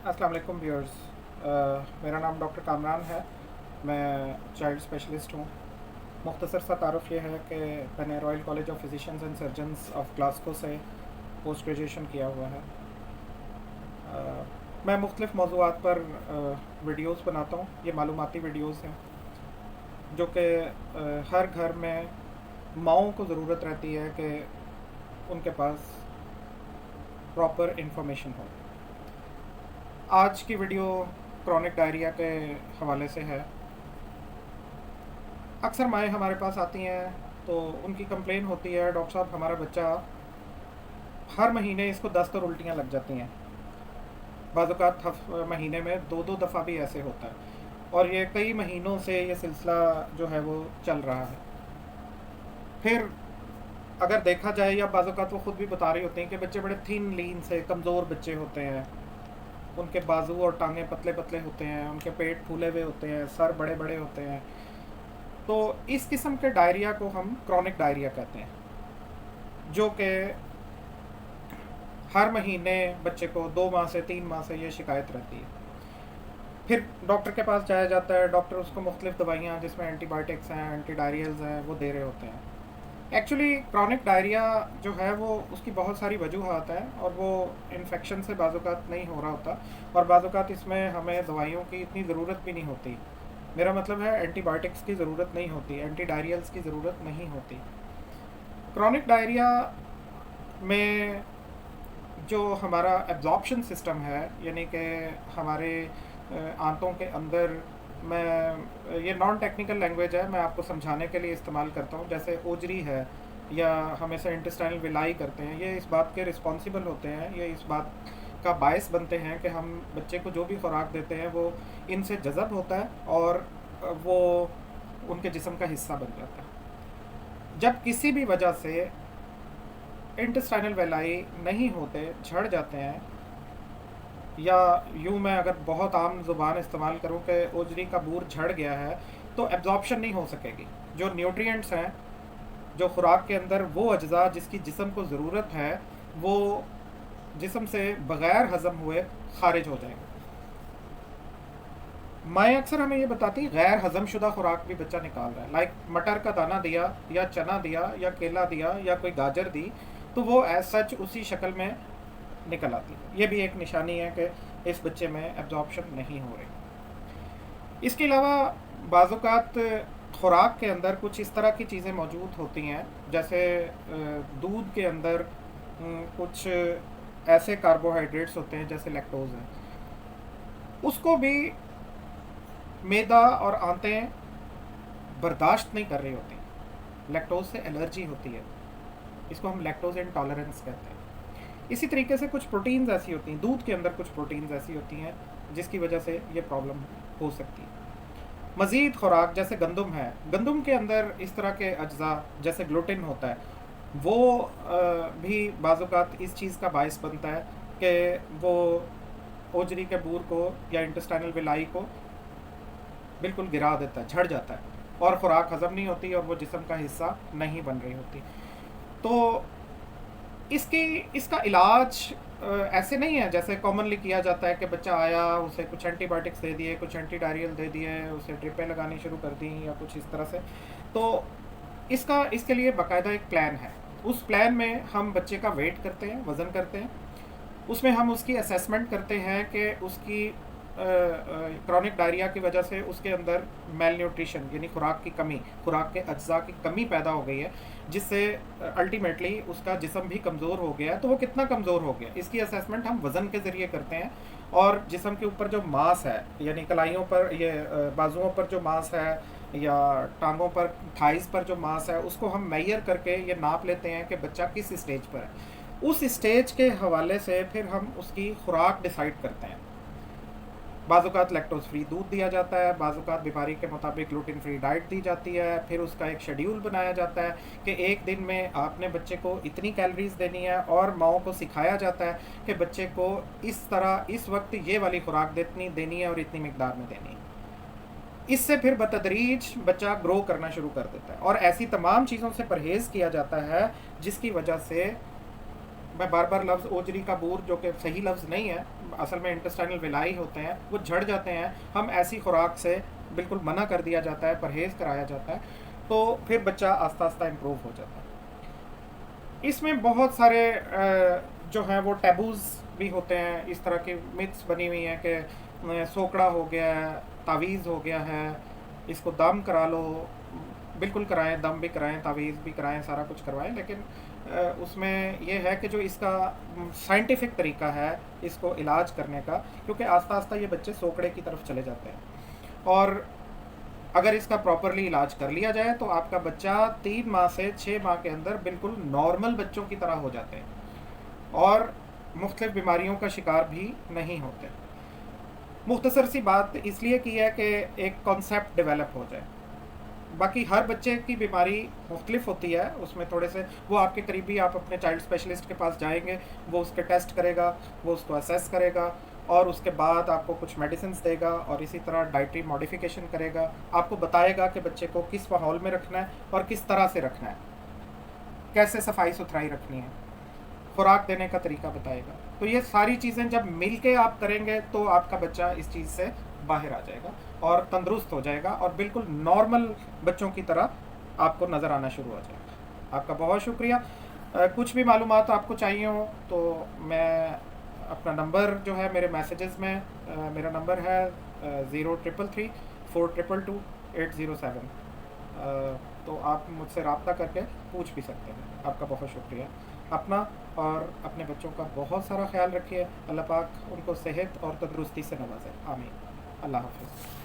अस्सलाम वालेकुम व्यूअर्स। मेरा नाम डॉक्टर कामरान है। मैं चाइल्ड स्पेशलिस्ट हूँ। मुख्तसर सा तारुफ़ ये है कि मैंने royal college of physicians and surgeons of Glasgow से पोस्ट ग्रेजुएशन किया हुआ है। मैं मुख्तलिफ़ मौज़ूआत पर वीडियोज़ बनाता हूँ। ये मालूमाती वीडियोज़ हैं जो कि हर घर में माओं को ज़रूरत रहती है कि उनके पास प्रॉपर इंफॉर्मेशन हो। आज की वीडियो क्रॉनिक डायरिया के हवाले से है। अक्सर माएँ हमारे पास आती हैं तो उनकी कंप्लेन होती है, डॉक्टर साहब हमारा बच्चा हर महीने इसको 10 तो उल्टियाँ लग जाती हैं। बाज़ महीने में 2-2 दफ़ा भी ऐसे होता है और ये कई महीनों से ये सिलसिला जो है वो चल रहा है। फिर अगर देखा जाए या बाज़ वो ख़ुद भी बता रही होती हैं कि बच्चे बड़े थिन लीन से कमज़ोर बच्चे होते हैं, उनके बाजू और टांगें पतले पतले होते हैं, उनके पेट फूले हुए होते हैं, सर बड़े बड़े होते हैं। तो इस किस्म के डायरिया को हम क्रॉनिक डायरिया कहते हैं, जो कि हर महीने बच्चे को 2 माह से 3 माह से ये शिकायत रहती है। फिर डॉक्टर के पास जाया जाता है, डॉक्टर उसको मुख्तलिफ़ दवाइयाँ जिसमें एंटीबायोटिक्स हैं, एंटी डायरियल्स हैं, वो दे रहे होते हैं। एक्चुअली क्रॉनिक डायरिया जो है वो उसकी बहुत सारी वजूहात हैं और वो इन्फेक्शन से बाज़-औक़ात नहीं हो रहा होता और बाज़-औक़ात इसमें हमें दवाइयों की इतनी ज़रूरत भी नहीं होती। मेरा मतलब है एंटीबायोटिक्स की ज़रूरत नहीं होती, एंटी डायरियल्स की ज़रूरत नहीं होती। क्रॉनिक डायरिया में जो हमारा एब्जॉर्प्शन सिस्टम है, यानी कि हमारे आंतों के अंदर, मैं ये नॉन टेक्निकल लैंग्वेज है, मैं आपको समझाने के लिए इस्तेमाल करता हूँ। जैसे ओजरी है या हम इसे इंटेस्टाइनल विलाई करते हैं, ये इस बात के रिस्पॉन्सिबल होते हैं, ये इस बात का बायस बनते हैं कि हम बच्चे को जो भी खुराक देते हैं वो इनसे जज़ब होता है और वो उनके जिस्म का हिस्सा बन जाता है। जब किसी भी वजह से इंटेस्टाइनल विलाई नहीं होते, झड़ जाते हैं, या यूँ मैं अगर बहुत आम ज़ुबान इस्तेमाल करूँ कि ओजरी का बूर झड़ गया है, तो एब्जॉर्प्शन नहीं हो सकेगी। जो न्यूट्रिएंट्स हैं, जो खुराक के अंदर वो अज्ज़ा जिसकी जिस्म को ज़रूरत है, वो जिस्म से बग़ैर हज़म हुए ख़ारिज हो जाएंगे। माएँ अक्सर हमें ये बताती हैं गैर हज़म शुदा खुराक भी बच्चा निकाल रहा है, लाइक मटर का दाना दिया या चना दिया या केला दिया या कोई गाजर दी, तो वो एज सच उसी शक्ल में निकल आती है। ये भी एक निशानी है कि इस बच्चे में एब्जॉर्प्शन नहीं हो रही। इसके अलावा बाज़-औक़ात खुराक के अंदर कुछ इस तरह की चीज़ें मौजूद होती हैं, जैसे दूध के अंदर कुछ ऐसे कार्बोहाइड्रेट्स होते हैं जैसे लैक्टोज़ है, उसको भी मैदा और आंतें बर्दाश्त नहीं कर रही होती। लैक्टोज़ से एलर्जी होती है, इसको हम लैक्टोज़ इंटॉलरेंस कहते हैं। इसी तरीके से कुछ प्रोटीन्स ऐसी होती हैं, दूध के अंदर कुछ प्रोटीन्स ऐसी होती हैं जिसकी वजह से ये प्रॉब्लम हो सकती है। मज़ीद खुराक जैसे गंदम है, गंदम के अंदर इस तरह के अज्जा जैसे ग्लूटेन होता है, वो भी बाज़-औक़ात इस चीज़ का बायस बनता है कि वो ओजरी के बूर को या इंटेस्टाइनल विलाई को बिल्कुल गिरा देता है, झड़ जाता है और खुराक हज़म नहीं होती और वो जिस्म का हिस्सा नहीं बन रही होती। तो इसका इलाज ऐसे नहीं है जैसे कॉमनली किया जाता है कि बच्चा आया, उसे कुछ एंटीबायोटिक्स दे दिए, कुछ एंटी डायरियल दे दिए, उसे ड्रिपें लगानी शुरू कर दी या कुछ इस तरह से। तो इसके लिए बाकायदा एक प्लान है। उस प्लान में हम बच्चे का वेट करते हैं, वज़न करते हैं, उसमें हम उसकी असेसमेंट करते हैं कि उसकी क्रॉनिक डायरिया की वजह से उसके अंदर मेल न्यूट्रिशन यानी खुराक की कमी, खुराक के अज्जा की कमी पैदा हो गई है, जिससे अल्टीमेटली उसका जिस्म भी कमज़ोर हो गया है। तो वो कितना कमज़ोर हो गया, इसकी असेसमेंट हम वज़न के ज़रिए करते हैं और जिस्म के ऊपर जो मांस है, यानी कलाइयों पर, ये बाजुओं पर जो मांस है या टांगों पर, थाइस पर जो मांस है, उसको हम मेजर करके ये नाप लेते हैं कि बच्चा किस स्टेज पर है। उस स्टेज के हवाले से फिर हम उसकी खुराक डिसाइड करते हैं। बाज़-औक़ात लैक्टोज़ फ्री दूध दिया जाता है, बाज़-औक़ात बीमारी के मुताबिक ग्लूटेन फ्री डाइट दी जाती है। फिर उसका एक शेड्यूल बनाया जाता है कि एक दिन में आपने बच्चे को इतनी कैलोरीज़ देनी है और माँओं को सिखाया जाता है कि बच्चे को इस तरह इस वक्त ये वाली खुराक देनी है और इतनी मिकदार में देनी है। इससे फिर बतदरीज बच्चा ग्रो करना शुरू कर देता है और ऐसी तमाम चीज़ों से परहेज़ किया जाता है जिसकी वजह से मैं बार बार लफ्ज़ ओजरी का बूर, जो कि सही लफ्ज़ नहीं है, असल में इंटेस्टाइनल विलाई होते हैं, वो झड़ जाते हैं, हम ऐसी खुराक से बिल्कुल मना कर दिया जाता है, परहेज़ कराया जाता है, तो फिर बच्चा आस्ता आस्ता इम्प्रूव हो जाता है। इसमें बहुत सारे जो हैं वो टैबूज़ भी होते हैं, इस तरह की मिथ्स बनी हुई हैं कि सोकड़ा हो गया है, तावीज़ हो गया है, इसको दम करा लो। बिल्कुल कराएं, दम भी कराएं, तावीज़ भी कराएं, सारा कुछ करवाएं, लेकिन उसमें ये है कि जो इसका साइंटिफिक तरीका है इसको इलाज करने का, क्योंकि आस्ता आस्ता ये बच्चे सोकड़े की तरफ चले जाते हैं, और अगर इसका प्रॉपरली इलाज कर लिया जाए तो आपका बच्चा 3 माह से 6 माह के अंदर बिल्कुल नॉर्मल बच्चों की तरह हो जाते हैं और मुख्तलिफ बीमारियों का शिकार भी नहीं होते। मुख्तसर सी बात इसलिए की है कि एक कॉन्सेप्ट डेवलप हो जाए। बाकी हर बच्चे की बीमारी मुख्तलिफ होती है, उसमें थोड़े से वो आपके करीबी, आप अपने चाइल्ड स्पेशलिस्ट के पास जाएंगे, वो उसके टेस्ट करेगा, वो उसको असेस करेगा, और उसके बाद आपको कुछ मेडिसिन देगा और इसी तरह डाइटरी मॉडिफिकेशन करेगा, आपको बताएगा कि बच्चे को किस माहौल में रखना है और किस तरह से रखना है, कैसे सफाई सुथराई रखनी है, खुराक देने का तरीका बताएगा। तो ये सारी चीज़ें जब मिल के आप करेंगे तो आपका बच्चा इस चीज़ से बाहर आ जाएगा और तंदुरुस्त हो जाएगा और बिल्कुल नॉर्मल बच्चों की तरह आपको नज़र आना शुरू हो जाएगा। आपका बहुत शुक्रिया। कुछ भी मालूमात आपको चाहिए हो तो मैं अपना नंबर जो है मेरे मैसेजेस में, मेरा नंबर है 0333 422 807। तो आप मुझसे रब्ता करके पूछ भी सकते हैं। आपका बहुत शुक्रिया। अपना और अपने बच्चों का बहुत सारा ख्याल रखिए। अल्लाह पाक उनको सेहत और तंदुरुस्ती से नवाजे। आमीन। अल्लाह हाफ़िज़।